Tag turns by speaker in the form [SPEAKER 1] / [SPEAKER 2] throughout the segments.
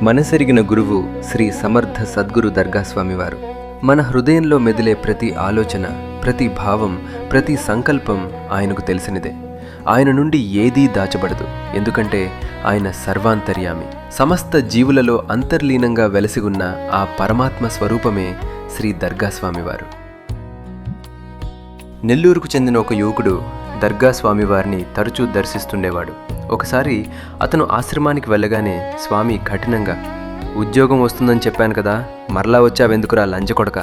[SPEAKER 1] మనసెరిగిన గురువు శ్రీ సమర్థ సద్గురు దర్గా స్వామివారు. మన హృదయంలో మెదిలే ప్రతి ఆలోచన, ప్రతి భావం, ప్రతి సంకల్పం ఆయనకు తెలిసినదే. ఆయన నుండి ఏదీ దాచబడదు. ఎందుకంటే ఆయన సర్వాంతర్యామి. సమస్త జీవులలో అంతర్లీనంగా వెలసి ఉన్న ఆ పరమాత్మ స్వరూపమే శ్రీ దర్గా స్వామివారు. నెల్లూరుకు చెందిన ఒక యువకుడు దర్గా స్వామివారిని తరచూ దర్శిస్తుండేవాడు. ఒకసారి అతను ఆశ్రమానికి వెళ్ళగానే స్వామి కఠినంగా, "ఉద్యోగం వస్తుందని చెప్పాను కదా, మరలా వచ్చావెందుకురా లంచకొడక"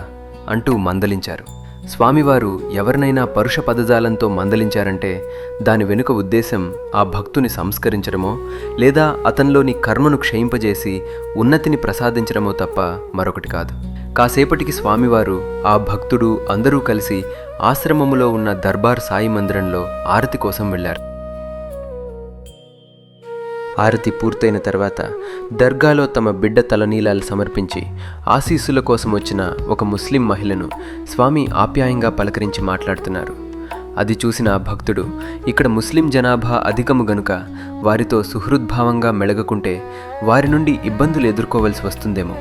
[SPEAKER 1] అంటూ మందలించారు. స్వామివారు ఎవరినైనా పరుష పదజాలంతో మందలించారంటే దాని వెనుక ఉద్దేశం ఆ భక్తుని సంస్కరించడమో లేదా అతనిలోని కర్మను క్షయింపజేసి ఉన్నతిని ప్రసాదించడమో తప్ప మరొకటి కాదు. కాసేపటికి స్వామివారు, ఆ భక్తుడు అందరూ కలిసి ఆశ్రమములో ఉన్న దర్బార్ సాయి మందిరంలో ఆరతి కోసం వెళ్లారు. ఆరతి పూర్తయిన తర్వాత దర్గాలో తమ బిడ్డ తలనీలాలు సమర్పించి ఆశీస్సుల కోసం వచ్చిన ఒక ముస్లిం మహిళను స్వామి ఆప్యాయంగా పలకరించి మాట్లాడుతున్నారు. అది చూసిన ఆ భక్తుడు, ఇక్కడ ముస్లిం జనాభా అధికము గనుక వారితో సుహృద్భావంగా మెలగకుంటే వారి నుండి ఇబ్బందులు ఎదుర్కోవలసి వస్తుందేమో,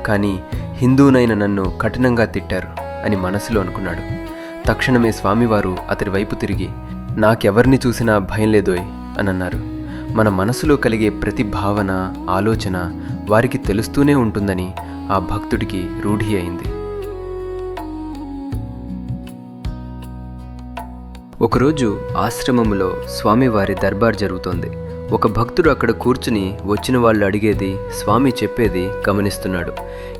[SPEAKER 1] కానీ హిందూనైన నన్ను కఠినంగా తిట్టారు అని మనసులో అనుకున్నాడు. తక్షణమే స్వామివారు అతడి వైపు తిరిగి, "నాకెవరిని చూసినా భయం లేదోయ్" అని అన్నారు. మన మనసులో కలిగే ప్రతి భావన, ఆలోచన వారికి తెలుస్తూనే ఉంటుందని ఆ భక్తుడికి రూఢి అయింది. ఒకరోజు ఆశ్రమములో స్వామివారి దర్బార్ జరుగుతోంది. ఒక భక్తుడు అక్కడ కూర్చుని వచ్చిన వాళ్ళు అడిగేది, స్వామి చెప్పేది గమనిస్తున్నాడు.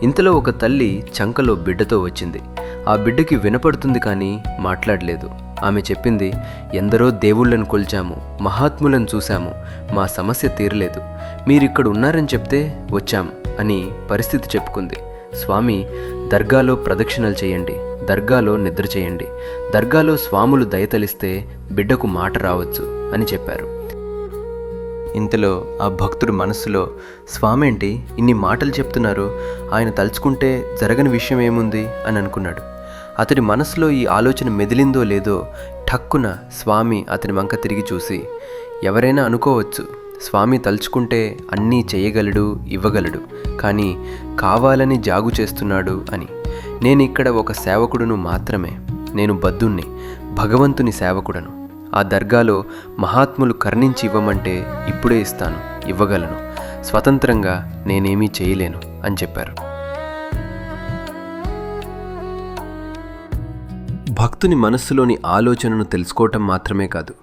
[SPEAKER 1] ఇంతలో ఒక తల్లి చంకలో బిడ్డతో వచ్చింది. ఆ బిడ్డకి వినపడుతుంది కానీ మాట్లాడలేదు. ఆమె చెప్పింది, "ఎందరో దేవుళ్లను కొల్చాము, మహాత్ములను చూశాము, మా సమస్య తీరలేదు. మీరిక్కడ ఉన్నారని చెప్తే వచ్చాం" అని పరిస్థితి చెప్పుకుంది. స్వామి, "దర్గాలో ప్రదక్షిణలు చేయండి, దర్గాలో నిద్ర చేయండి, దర్గాలో స్వాములు దయతలిస్తే బిడ్డకు మాట రావచ్చు" అని చెప్పారు. ఇంతలో ఆ భక్తుడు మనస్సులో, "స్వామేంటి ఇన్ని మాటలు చెప్తున్నారు, ఆయన తలుచుకుంటే జరగని విషయం ఏముంది" అని అనుకున్నాడు. అతడి మనసులో ఈ ఆలోచన మెదిలిందో లేదో ఠక్కున స్వామి అతని వంక తిరిగి చూసి, "ఎవరైనా అనుకోవచ్చు, స్వామి తలుచుకుంటే అన్నీ చేయగలడు, ఇవ్వగలడు, కానీ కావాలని జాగు చేస్తున్నాడు అని. నేను ఇక్కడ ఒక సేవకుడును మాత్రమే. నేను బద్ధుణ్ణి, భగవంతుని సేవకుడను. ఆ దర్గాలో మహాత్ములు కర్ణించి ఇవ్వమంటే ఇప్పుడే ఇస్తాను, ఇవ్వగలను. స్వతంత్రంగా నేనేమీ చేయలేను" అని చెప్పారు. భక్తుని మనస్సులోని ఆలోచనను తెలుసుకోవటం మాత్రమే కాదు,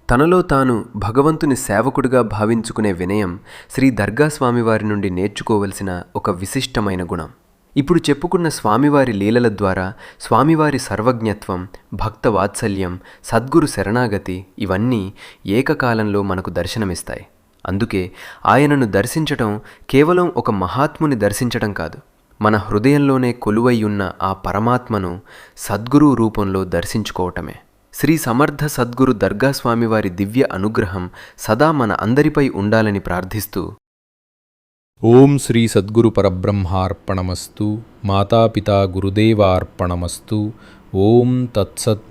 [SPEAKER 1] తనలో తాను భగవంతుని సేవకుడిగా భావించుకునే వినయం శ్రీ దర్గా స్వామివారి నుండి నేర్చుకోవలసిన ఒక విశిష్టమైన గుణం. ఇప్పుడు చెప్పుకున్న స్వామివారి లీలల ద్వారా స్వామివారి సర్వజ్ఞత్వం, భక్త వాత్సల్యం, సద్గురు శరణాగతి ఇవన్నీ ఏకకాలంలో మనకు దర్శనమిస్తాయి. అందుకే ఆయనను దర్శించటం కేవలం ఒక మహాత్ముని దర్శించటం కాదు, మన హృదయంలోనే కొలువై ఉన్న ఆ పరమాత్మను సద్గురు రూపంలో దర్శించుకోవటమే. శ్రీ సమర్థ సద్గురు దర్గా స్వామివారి దివ్య అనుగ్రహం సదా మన అందరిపై ఉండాలని ప్రార్థిస్తూ,
[SPEAKER 2] ఓం శ్రీ సద్గురు పరబ్రహ్మార్పణమస్తు. మాతాపితా గురుదేవార్పణమస్తు. ఓం తత్సత్.